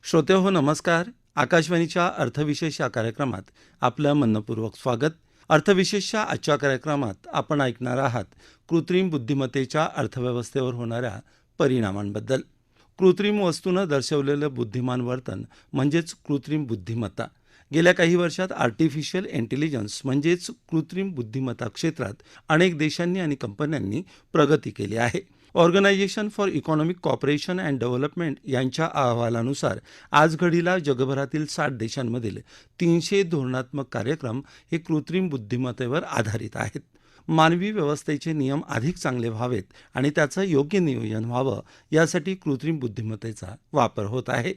श्रोते हो नमस्कार. आकाशवाणीच्या अर्थविशेष या कार्यक्रमात आपलं मनपूर्वक स्वागत. अर्थविशेषच्या आजच्या कार्यक्रमात आपण ऐकणार आहात कृत्रिम बुद्धिमत्तेच्या अर्थव्यवस्थेवर होणाऱ्या परिणामांबद्दल. कृत्रिम वस्तूनं दर्शवलेलं बुद्धिमान वर्तन म्हणजेच कृत्रिम बुद्धिमत्ता. गेल्या काही वर्षात आर्टिफिशियल इंटेलिजन्स म्हणजेच कृत्रिम बुद्धिमत्ता क्षेत्रात अनेक देशांनी आणि कंपन्यांनी प्रगती केली आहे. Organisation for economic cooperation and development यांच्या अहवालानुसार आज घडीला जगभरातील 60 देशांमधील 300 धोरणात्मक कार्यक्रम हे कृत्रिम बुद्धिमत्तेवर आधारित आहेत. मानवी व्यवस्थेचे नियम अधिक चांगले व्हावेत आणि त्याचं योग्य नियोजन व्हावं यासाठी कृत्रिम बुद्धिमत्तेचा वापर होत आहे.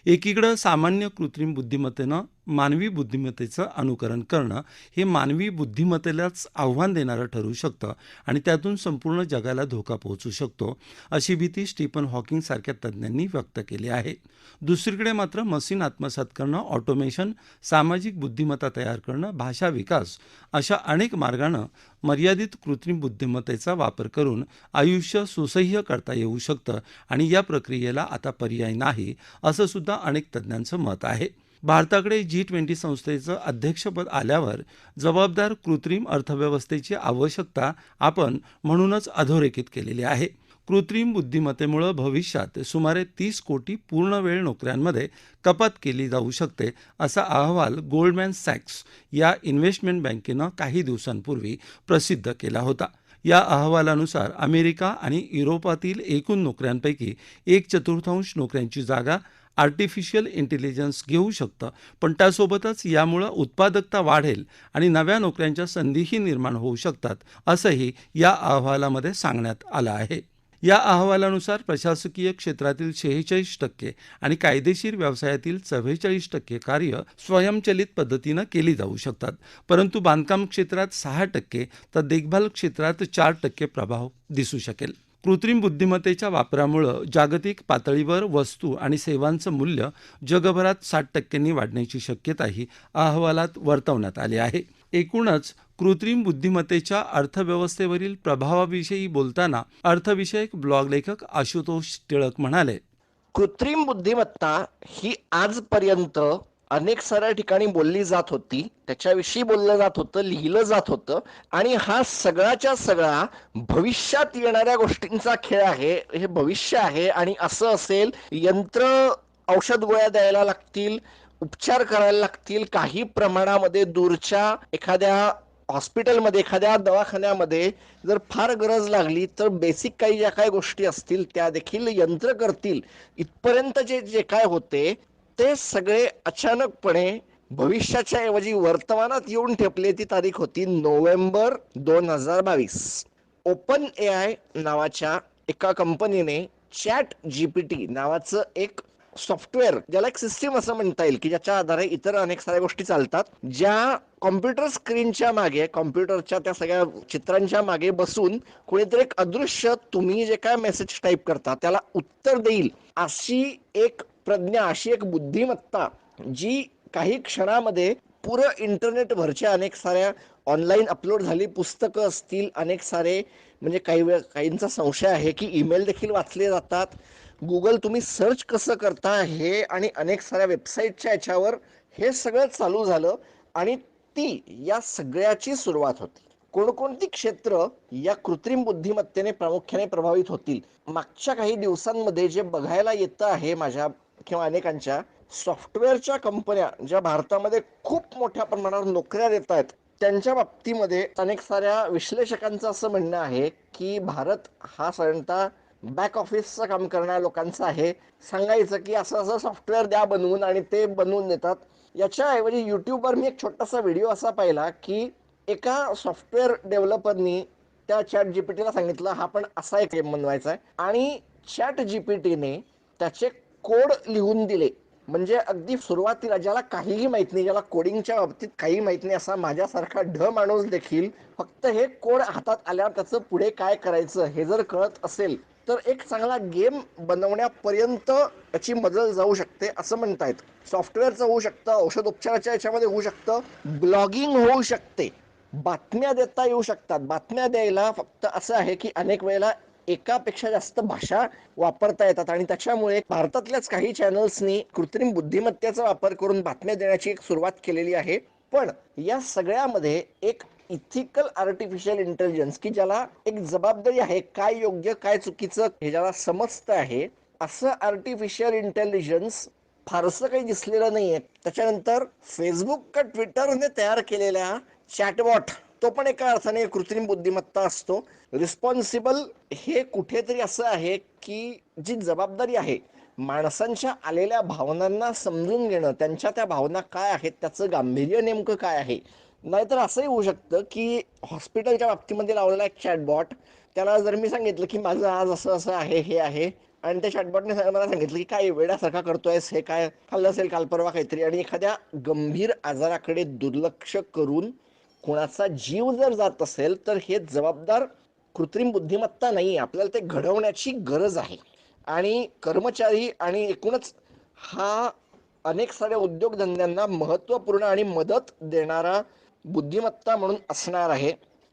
एकीकडं सामान्य कृत्रिम बुद्धिमत्तेनं मानवी बुद्धिमत्तेचं अनुकरण करणं हे मानवी बुद्धिमत्तेलाच आव्हान देणारं ठरू शकतं आणि त्यातून संपूर्ण जगाला धोका पोहोचू शकतो, अशी भीती स्टीफन हॉकिंग सारख्या तज्ज्ञांनी व्यक्त केली आहे. दुसरीकडे मात्र मशीन आत्मसात करणं, ऑटोमेशन, सामाजिक बुद्धिमत्ता तयार करणं, भाषा विकास अशा अनेक मार्गानं मर्यादित कृत्रिम बुद्धिमत्तेचा वापर करून आयुष्य सुसह्य करता येऊ शकतं आणि या प्रक्रियेला आता पर्याय नाही, असं सुद्धा अनेक तज्ज्ञांचं मत आहे. भारताकडे G20 संस्थेचं अध्यक्षपद आल्यावर जबाबदार कृत्रिम अर्थव्यवस्थेची आवश्यकता आपण म्हणूनच अधोरेखित केलेली आहे. कृत्रिम बुद्धिमत्तेमुळे भविष्यात सुमारे 30 कोटी पूर्णवेळ नोकऱ्यांमध्ये कपात केली जाऊ शकते, असा अहवाल गोल्डमॅन सॅक्स या इन्व्हेस्टमेंट बँकेनं काही दिवसांपूर्वी प्रसिद्ध केला होता. या अहवालानुसार अमेरिका आणि युरोपातील एकूण नोकऱ्यांपैकी 1/4 नोकऱ्यांची जागा आर्टिफिशियल इंटेलिजन्स घेऊ शकतं, पण त्यासोबतच यामुळं उत्पादकता वाढेल आणि नव्या नोकऱ्यांच्या संधीही निर्माण होऊ शकतात, असंही या अहवालामध्ये सांगण्यात आलं आहे. या अहवालानुसार प्रशासकीय क्षेत्रातील 46% आणि कायदेशीर व्यवसायातील 44% कार्य स्वयंचलित पद्धतीनं केली जाऊ शकतात, परंतु बांधकाम क्षेत्रात 6% तर देखभाल क्षेत्रात 4% प्रभाव दिसू शकेल. कृत्रिम बुद्धिमत्तेच्या वापरामुळं जागतिक पातळीवर वस्तू आणि सेवांचं मूल्य जगभरात 60% वाढण्याची शक्यताही अहवालात वर्तवण्यात आली आहे. एकूणच कृत्रिम बुद्धिमत्तेच्या अर्थव्यवस्थेवरील प्रभावाविषयी बोलताना अर्थविषयक ब्लॉग लेखक आशुतोष टिळक म्हणाले, कृत्रिम बुद्धिमत्ता ही आजपर्यंत अनेक साऱ्या ठिकाणी बोलली जात होती, त्याच्याविषयी बोललं जात होतं, लिहिलं जात होतं आणि हा सगळाच्या सगळा भविष्यात येणाऱ्या गोष्टींचा खेळ आहे. हे भविष्य आहे आणि असं असेल, यंत्र औषध गोळ्या द्यायला लागतील, उपचार करायला लागतील, काही प्रमाणामध्ये दूरच्या एखाद्या हॉस्पिटलमध्ये, एखाद्या दवाखान्यामध्ये जर फार गरज लागली तर बेसिक काही ज्या काही गोष्टी असतील त्या देखील यंत्र करतील, इथपर्यंत जे जे काय होते ते सगळे अचानकपणे भविष्याच्या ऐवजी वर्तमानात येऊन ठेपले. ती तारीख होती नोव्हेंबर 2022. ओपन AI नावाच्या एका कंपनीने चॅट GPT नावाचं एक सॉफ्टवेअर, ज्याला एक सिस्टीम असं म्हणता येईल की ज्याच्या आधारे इतर अनेक साऱ्या गोष्टी चालतात, ज्या कॉम्प्युटर स्क्रीनच्या मागे, कॉम्प्युटरच्या त्या सगळ्या चित्रांच्या मागे बसून कोणीतरी एक अदृश्य तुम्ही जे काय मेसेज टाईप करता त्याला उत्तर देईल, अशी एक प्रज्ञा, अशी एक बुद्धिमत्ता जी काही क्षणामध्ये पुरं इंटरनेटवरच्या अनेक साऱ्या ऑनलाईन अपलोड झाली पुस्तकं असतील, अनेक सारे म्हणजे काहींचा संशय आहे की ईमेल देखील वाचले जातात, गुगल तुम्ही सर्च कसं करता हे आणि अनेक साऱ्या वेबसाईटच्या याच्यावर हे सगळं चालू झालं आणि ती या सगळ्याची सुरुवात होती. कोणकोणती क्षेत्र या कृत्रिम बुद्धिमत्तेने प्रामुख्याने प्रभावित होतील? मागच्या काही दिवसांमध्ये जे बघायला येतं आहे माझ्या किंवा अनेकांच्या, सॉफ्टवेअरच्या कंपन्या ज्या भारतामध्ये खूप मोठ्या प्रमाणावर नोकऱ्या देत आहेत, त्यांच्या बाबतीमध्ये अनेक साऱ्या विश्लेषकांचं असं म्हणणं आहे की भारत हा साधारणतः बॅक ऑफिसचं काम करणाऱ्या लोकांचं आहे. सांगायचं की असं असं सॉफ्टवेअर द्या बनवून आणि ते बनवून देतात. याच्याऐवजी यूट्यूबवर मी एक छोटासा व्हिडिओ असा पाहिला की एका सॉफ्टवेअर डेव्हलपरनी त्या चॅट जीपीटीला सांगितलं हा पण असा एक गेम बनवायचा आहे आणि चॅट जीपीटीने त्याचे कोड लिहून दिले. म्हणजे अगदी सुरुवातीला ज्याला काहीही माहित नाही, ज्याला कोडिंगच्या बाबतीत काही माहित नाही, असा माझ्यासारखा माणूस देखील फक्त हे कोड हातात आल्यावर त्याचं पुढे काय करायचं हे जर कळत असेल तर एक चांगला गेम बनवण्यापर्यंत याची मजल जाऊ शकते असं म्हणतायत. सॉफ्टवेअरचं होऊ शकतं, औषधोपचाराच्या याच्यामध्ये होऊ शकतं, ब्लॉगिंग होऊ शकते, बातम्या देता येऊ शकतात. बातम्या द्यायला फक्त असं आहे की अनेक वेळेला एकापेक्षा जास्त भाषा वापरता येतात आणि त्याच्यामुळे भारतातल्याच काही चॅनल्सनी कृत्रिम बुद्धिमत्तेचा वापर करून बातम्या देण्याची एक सुरुवात केलेली आहे. पण या सगळ्यामध्ये एक इथिकल आर्टिफिशियल इंटेलिजन्स की ज्याला एक जबाबदारी आहे, काय योग्य काय चुकीचं हे ज्याला समजतं आहे, असं आर्टिफिशियल इंटेलिजन्स फारसं काही दिसलेलं नाहीये. त्याच्यानंतर फेसबुक का ट्विटरने तयार केलेल्या चॅटबॉट, तो पण एका अर्थाने कृत्रिम बुद्धिमत्ता असतो. रिस्पॉन्सिबल हे कुठेतरी असं आहे की जी जबाबदारी आहे माणसांच्या आलेल्या भावनांना समजून घेणं, त्यांच्या त्या भावना काय आहेत, त्याचं गांभीर्य नेमकं काय आहे. नाहीतर असंही होऊ शकतं की हॉस्पिटलच्या बाबतीमध्ये लावलेला एक चॅटबॉट, त्याला जर मी सांगितलं की माझं आज असं असं आहे, हे आहे, आणि त्या चॅटबॉटने मला सांगितलं की काय वेड्यासारखा करतोयस, हे काय खाल्लं असेल काल परवा काहीतरी, आणि एखाद्या गंभीर आजाराकडे दुर्लक्ष करून कोणाचा जीव जर जात असेल तर हे जबाबदार कृत्रिम बुद्धिमत्ता नाही, आपल्याला ते घडवण्याची गरज आहे. आणि कर्मचारी आणि एकूणच हा अनेक साऱ्या उद्योगधंद्यांना महत्त्वपूर्ण आणि मदत देणारा बुद्धिमत्ता म्हणून असणार आहे.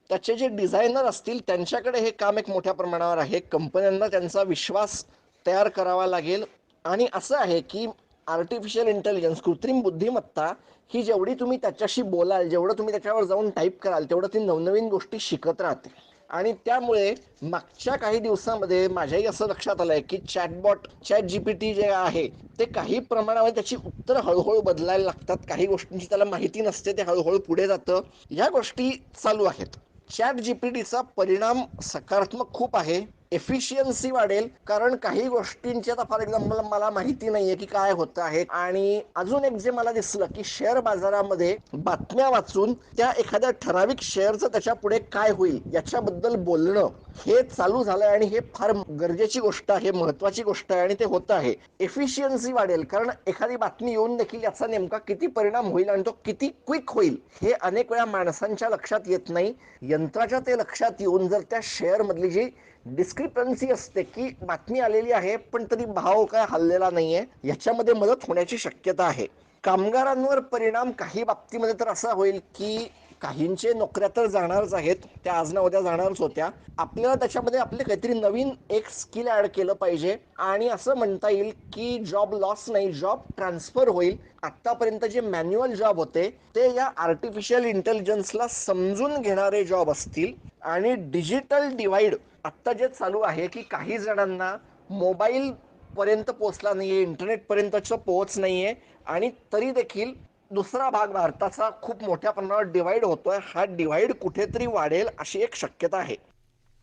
त्याचे जे डिझायनर असतील त्यांच्याकडे हे काम एक मोठ्या प्रमाणावर आहे. कंपन्यांना त्यांचा विश्वास तयार करावा लागेल. आणि असं आहे की आर्टिफिशियल इंटेलिजन्स, कृत्रिम बुद्धिमत्ता ही जेवढी तुम्ही त्याच्याशी बोलाल, जेवढं तुम्ही त्याच्यावर जाऊन टाईप कराल, तेवढं ती नवनवीन गोष्टी शिकत राहते. आणि त्यामुळे मागच्या काही दिवसामध्ये माझ्याही असं लक्षात आलंय की चॅट जीपीटी जे आहे ते काही प्रमाणामध्ये त्याची उत्तरं हळूहळू बदलायला लागतात. काही गोष्टींची त्याला माहिती नसते, ते हळूहळू पुढे जातं. या गोष्टी चालू आहेत. चॅट जीपीटीचा परिणाम सकारात्मक खूप आहे. एफिशियन्सी वाढेल, कारण काही गोष्टींची आता फॉर एक्झाम्पल मला माहिती नाहीये की काय होतं आहे. आणि अजून एक जे मला दिसलं की शेअर बाजारामध्ये बातम्या वाचून त्या एखाद्या ठराविक शेअरचं त्याच्या पुढे काय होईल याच्याबद्दल बोलणं हे चालू झालंय आणि हे फार गरजेची गोष्ट आहे, महत्वाची गोष्ट आहे आणि ते होत आहे. एफिशियन्सी वाढेल, कारण एखादी बातमी येऊन देखील याचा नेमका किती परिणाम होईल आणि तो किती क्विक होईल हे अनेक वेळा माणसांच्या लक्षात येत नाही. यंत्राच्या ते लक्षात येऊन जर त्या शेअर मधली जी डिस्क्रिपन्सी असते की बातमी आलेली आहे पण तरी भाव काय हललेला नाहीये, याच्यामध्ये मदत होण्याची शक्यता आहे. कामगारांवर परिणाम काही बाबतीमध्ये तर असा होईल की काहींचे नोकऱ्या तर जाणारच आहेत, त्या आज ना उद्या जाणारच होत्या. आपल्याला त्याच्यामध्ये आपले काहीतरी नवीन एक स्किल ऍड केलं पाहिजे आणि असं म्हणता येईल की जॉब लॉस नाही, जॉब ट्रान्सफर होईल. आतापर्यंत जे मॅन्युअल जॉब होते ते या आर्टिफिशियल इंटेलिजन्सला समजून घेणारे जॉब असतील. आणि डिजिटल डिवाइड आत्ता जे चालू आहे की काही जणांना मोबाईल पर्यंत पोहोचला नाहीये, इंटरनेट पर्यंतचं पोहोच नाहीये, आणि तरी देखील दुसरा भाग भारताचा खूप मोठ्या प्रमाणावर डिवाइड होतोय. हा डिवाइड कुठेतरी वाढेल अशी एक शक्यता आहे.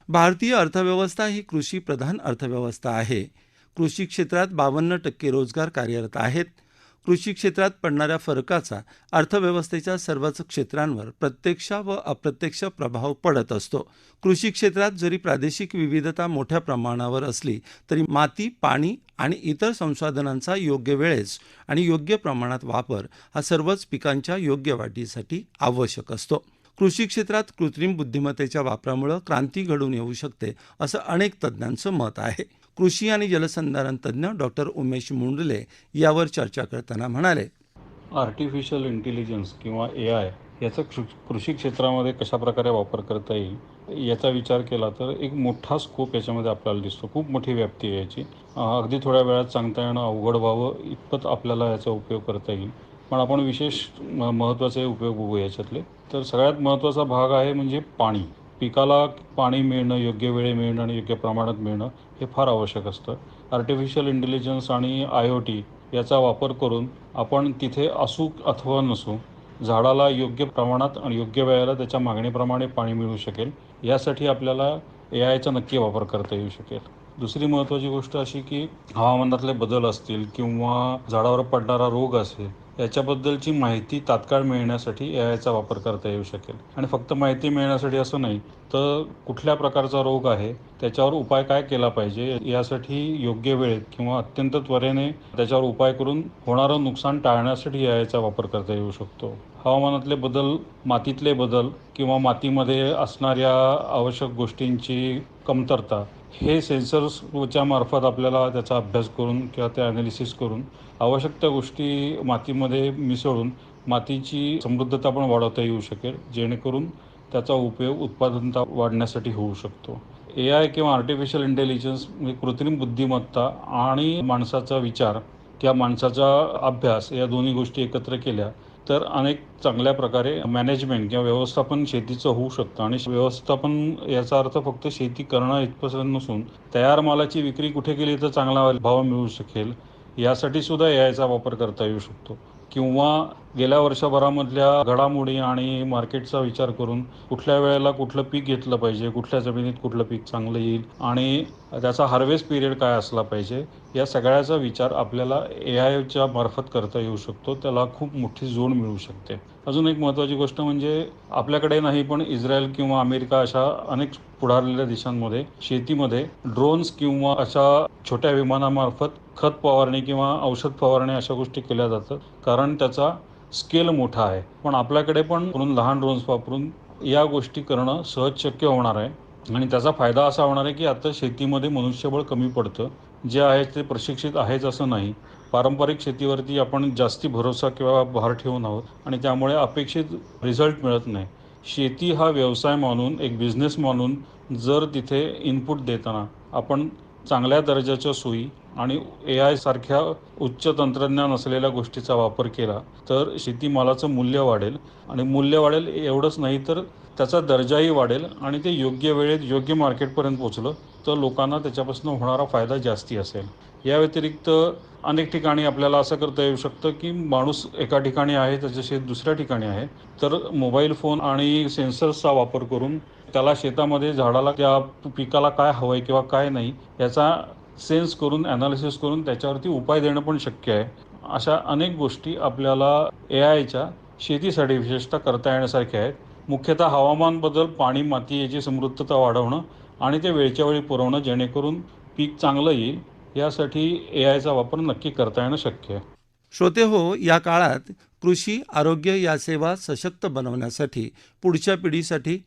भारतीय अर्थव्यवस्था ही कृषी प्रधान अर्थव्यवस्था आहे. कृषी क्षेत्रात 52% रोजगार कार्यरत आहेत. कृषी क्षेत्रात पडणाऱ्या फरकाचा अर्थव्यवस्थेच्या सर्वच क्षेत्रांवर प्रत्यक्ष व अप्रत्यक्ष प्रभाव पडत असतो. कृषी क्षेत्रात जरी प्रादेशिक विविधता मोठ्या प्रमाणावर असली तरी माती, पाणी आणि इतर संसाधनांचा योग्य वेळेस आणि योग्य प्रमाणात वापर हा सर्वच पिकांच्या योग्य वाढीसाठी आवश्यक असतो. कृषी क्षेत्रात कृत्रिम बुद्धिमत्तेच्या वापरामुळे क्रांती घडून येऊ शकते असं अनेक तज्ज्ञांचं मत आहे. कृषी आणि जलसंधारण तज्ज्ञ डॉक्टर उमेश मुंडले यावर चर्चा करताना म्हणाले, आर्टिफिशियल इंटेलिजन्स किंवा AI याचा कृषी क्षेत्रामध्ये कशा प्रकारे वापर करता येईल याचा विचार केला तर एक मोठा स्कोप याच्यामध्ये आपल्याला दिसतो. खूप मोठी व्याप्ती आहे याची. अगदी थोड्या वेळात सांगता येणं अवघड व्हावं इतपत आपल्याला याचा उपयोग करता येईल. पण आपण विशेष महत्त्वाचे उपयोग बघू याच्यातले. तर सगळ्यात महत्त्वाचा भाग आहे म्हणजे पाणी. पिकाला पाणी मिळणं, योग्य वेळी मिळणं आणि योग्य प्रमाणात मिळणं हे फार आवश्यक असतं. आर्टिफिशियल इंटेलिजन्स आणि IoT याचा वापर करून आपण तिथे असू अथवा नसू, झाडाला योग्य प्रमाणात आणि योग्य वेळेला त्याच्या मागणीप्रमाणे पाणी मिळू शकेल, यासाठी आपल्याला AIचा नक्की वापर करता येऊ शकेल. दुसरी महत्त्वाची गोष्ट अशी की हवामानातले बदल असतील किंवा झाडावर पडणारा रोग असेल, याच्याबद्दलची माहिती तात्काळ मिळण्यासाठी AIचा वापर करता येऊ शकेल. आणि फक्त माहिती मिळण्यासाठी असं नाही, तर कुठल्या प्रकारचा रोग आहे, त्याच्यावर उपाय काय केला पाहिजे, यासाठी योग्य वेळेत किंवा अत्यंत त्वरेने त्याच्यावर उपाय करून होणारं नुकसान टाळण्यासाठी AIचा वापर करता येऊ शकतो. हवामानातले बदल, मातीतले बदल किंवा मातीमध्ये असणाऱ्या आवश्यक गोष्टींची कमतरता, हे सेन्सर्सच्या मार्फत आपल्याला त्याचा अभ्यास करून किंवा ते ॲनालिसिस करून आवश्यक त्या गोष्टी मातीमध्ये मिसळून मातीची समृद्धता पण वाढवता येऊ शकेल, जेणेकरून त्याचा उपयोग उत्पादनता वाढण्यासाठी होऊ शकतो. AI किंवा आर्टिफिशियल इंटेलिजन्स म्हणजे कृत्रिम बुद्धिमत्ता आणि माणसाचा विचार किंवा माणसाचा अभ्यास या दोन्ही गोष्टी एकत्र केल्या तर अनेक चांगल्या प्रकारे मॅनेजमेंट किंवा व्यवस्थापन शेतीचं होऊ शकतं. आणि व्यवस्थापन याचा अर्थ फक्त शेती करणं इथपासून नसून तयार मालाची विक्री कुठे केली तर चांगला भाव मिळू शकेल यासाठी सुद्धा AIचा वापर करता येऊ शकतो. किंवा गेल्या वर्षभरामधल्या घडामोडी आणि मार्केटचा विचार करून कुठल्या वेळेला कुठलं पीक घेतलं पाहिजे, कुठल्या जमिनीत कुठलं पीक चांगलं येईल आणि त्याचा हार्वेस्ट पिरियड काय असला पाहिजे, या सगळ्याचा विचार आपल्याला AIच्या मार्फत करता येऊ शकतो. त्याला खूप मोठी जोड मिळू शकते. अजून एक महत्त्वाची गोष्ट म्हणजे आपल्याकडे नाही पण इस्रायल किंवा अमेरिका अशा अनेक पुढारलेल्या देशांमध्ये शेतीमध्ये ड्रोन्स किंवा अशा छोट्या विमानामार्फत खत फवारणी किंवा औषध फवारणी अशा गोष्टी केल्या जातात. कारण त्याचा स्केल मोठा आहे. पण आपल्याकडे पण म्हणून लहान ड्रोन्स वापरून या गोष्टी करणं सहज शक्य होणार आहे. आणि त्याचा फायदा असा होणार आहे की आता शेतीमध्ये मनुष्यबळ कमी पडतं. जे आहे ते प्रशिक्षित आहेच असं नाही. पारंपरिक शेतीवरती आपण जास्ती भरोसा किंवा भार ठेवून आहोत आणि त्यामुळे अपेक्षित रिझल्ट मिळत नाही. शेती हा व्यवसाय मानून एक बिझनेस मानून जर तिथे इनपुट देताना आपण चांगल्या दर्जाच्या सोयी आणि AI सारख्या उच्च तंत्रज्ञान असलेल्या गोष्टीचा वापर केला तर शेतीमालाचं मूल्य वाढेल. आणि मूल्य वाढेल एवढंच नाही तर त्याचा दर्जाही वाढेल आणि ते योग्य वेळेत योग्य मार्केटपर्यंत पोचलं तर लोकांना त्याच्यापासून होणारा फायदा जास्ती असेल. या व्यतिरिक्त अनेक ठिकाणी आपल्याला असं करता येऊ शकतं की माणूस एका ठिकाणी आहे, त्याचं शेत दुसऱ्या ठिकाणी आहे, तर मोबाईल फोन आणि सेन्सर्सचा वापर करून त्याला शेतामध्ये झाडाला त्या पिकाला काय हवं आहे किंवा काय नाही याचा सेन्स करून ॲनालिसिस करून त्याच्यावरती उपाय देणं पण शक्य आहे. अशा अनेक गोष्टी आपल्याला AIच्या शेतीसाठी विशेषतः करता येण्यासारख्या आहेत. मुख्यतः हवामान बदल, पाणी, माती याची समृद्धता वाढवणं आणि ते वेळच्या वेळी पुरवणं जेणेकरून पीक चांगलं येईल यासाठी AIचा वापर नक्की करता येणं शक्य आहे. श्रोते हो, या काळात कृषी, आरोग्य या सेवा सशक्त बनवण्यासाठी पुढच्या पिढीसाठी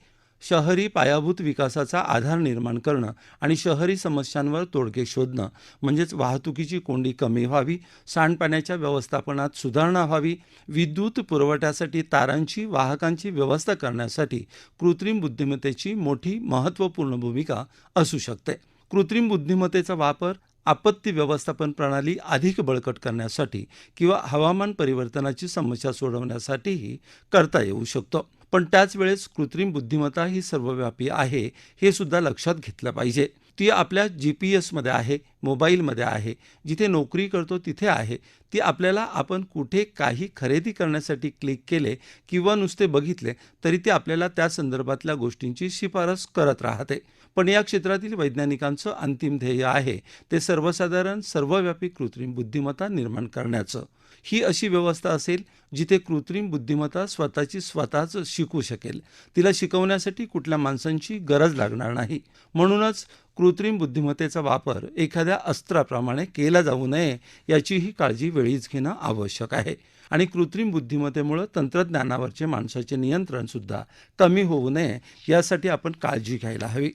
शहरी पायाभूत विकासाचा आधार निर्माण करणं आणि शहरी समस्यांवर तोडगे शोधणं म्हणजेच वाहतुकीची कोंडी कमी व्हावी, सांडपाण्याच्या व्यवस्थापनात सुधारणा व्हावी, विद्युत पुरवठ्यासाठी तारांची, वाहकांची व्यवस्था करण्यासाठी कृत्रिम बुद्धिमत्तेची मोठी महत्त्वपूर्ण भूमिका असू शकते. कृत्रिम बुद्धिमत्तेचा वापर आपत्ती व्यवस्थापन प्रणाली अधिक बळकट करण्यासाठी किंवा हवामान परिवर्तनाची समस्या सोडवण्यासाठीही करता येऊ शकतो. पण त्याच वेळेस कृत्रिम बुद्धिमत्ता ही सर्वव्यापी आहे हे सुद्धा लक्षात घेतलं पाहिजे. ती आपल्या GPS-मध्ये आहे, मोबाईलमध्ये आहे, जिथे नोकरी करतो तिथे आहे. ती आपल्याला आपण कुठे काही खरेदी करण्यासाठी क्लिक केले किंवा नुसते बघितले तरी ती आपल्याला त्या संदर्भातल्या गोष्टींची शिफारस करत राहते. पण या क्षेत्रातील वैज्ञानिकांचं अंतिम ध्येय आहे ते सर्वसाधारण सर्वव्यापी कृत्रिम बुद्धिमत्ता निर्माण करण्याचं. ही अशी व्यवस्था असेल जिथे कृत्रिम बुद्धिमत्ता स्वतःच शिकू शकेल. तिला शिकवण्यासाठी कुठल्या माणसांची गरज लागणार नाही. म्हणूनच कृत्रिम बुद्धिमत्तेचा वापर एखाद्या अस्त्राप्रमाणे केला जाऊ नये याचीही काळजी वेळीच घेणं आवश्यक आहे. आणि कृत्रिम बुद्धिमत्तेमुळे तंत्रज्ञानावरचे माणसाचे नियंत्रणसुद्धा कमी होऊ नये यासाठी आपण काळजी घ्यायला हवी.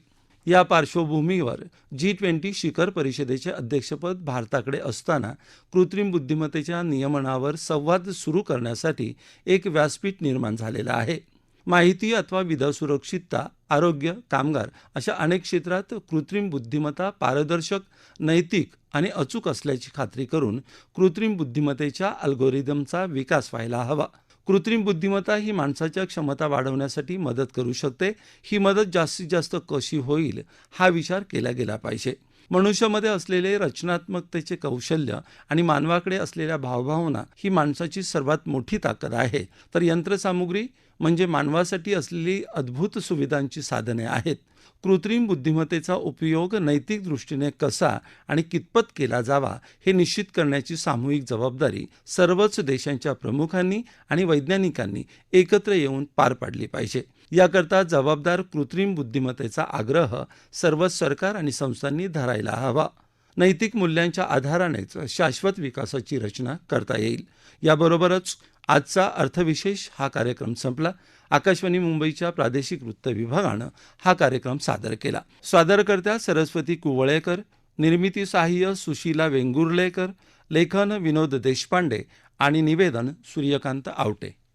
या पार्श्वभूमीवर G20 शिखर परिषदेचे अध्यक्षपद भारताकडे असताना कृत्रिम बुद्धिमत्तेच्या नियमनावर संवाद सुरू करण्यासाठी एक व्यासपीठ निर्माण झालेलं आहे. माहिती अथवा विधासुरक्षितता, आरोग्य, कामगार अशा अनेक क्षेत्रात कृत्रिम बुद्धिमत्ता पारदर्शक, नैतिक आणि अचूक असल्याची खात्री करून कृत्रिम बुद्धिमत्तेच्या अल्गोरिदमचा विकास व्हायला हवा. कृत्रिम बुद्धिमत्ता ही माणसाच्या क्षमता वाढवण्यासाठी मदत करू शकते. ही मदत जास्तीत जास्त कशी होईल हा विचार केला गेला पाहिजे. मनुष्यामध्ये असलेले रचनात्मकतेचे कौशल्य आणि मानवाकडे असलेल्या भावभावना ही माणसाची सर्वात मोठी ताकद आहे. तर यंत्रसामुग्री म्हणजे मानवासाठी असलेली अद्भुत सुविधांची साधने आहेत. कृत्रिम बुद्धिमत्तेचा उपयोग नैतिक दृष्टीने कसा आणि कितपत केला जावा हे निश्चित करण्याची सामूहिक जबाबदारी सर्वच देशांच्या प्रमुखांनी आणि वैज्ञानिकांनी एकत्र येऊन पार पाडली पाहिजे. याकरता जबाबदार कृत्रिम बुद्धिमत्तेचा आग्रह सर्व सरकार आणि संस्थांनी धरायला हवा. नैतिक मूल्यांच्या आधारानेच शाश्वत विकासाची रचना करता येईल. याबरोबरच आजचा अर्थविशेष हा कार्यक्रम संपला. आकाशवाणी मुंबईच्या प्रादेशिक वृत्त विभागानं हा कार्यक्रम सादर केला. सादरकर्त्या सरस्वती कुवळेकर, निर्मिती सहाय्य सुशीला वेंगुर्लेकर, लेखन विनोद देशपांडे आणि निवेदन सूर्यकांत आवटे.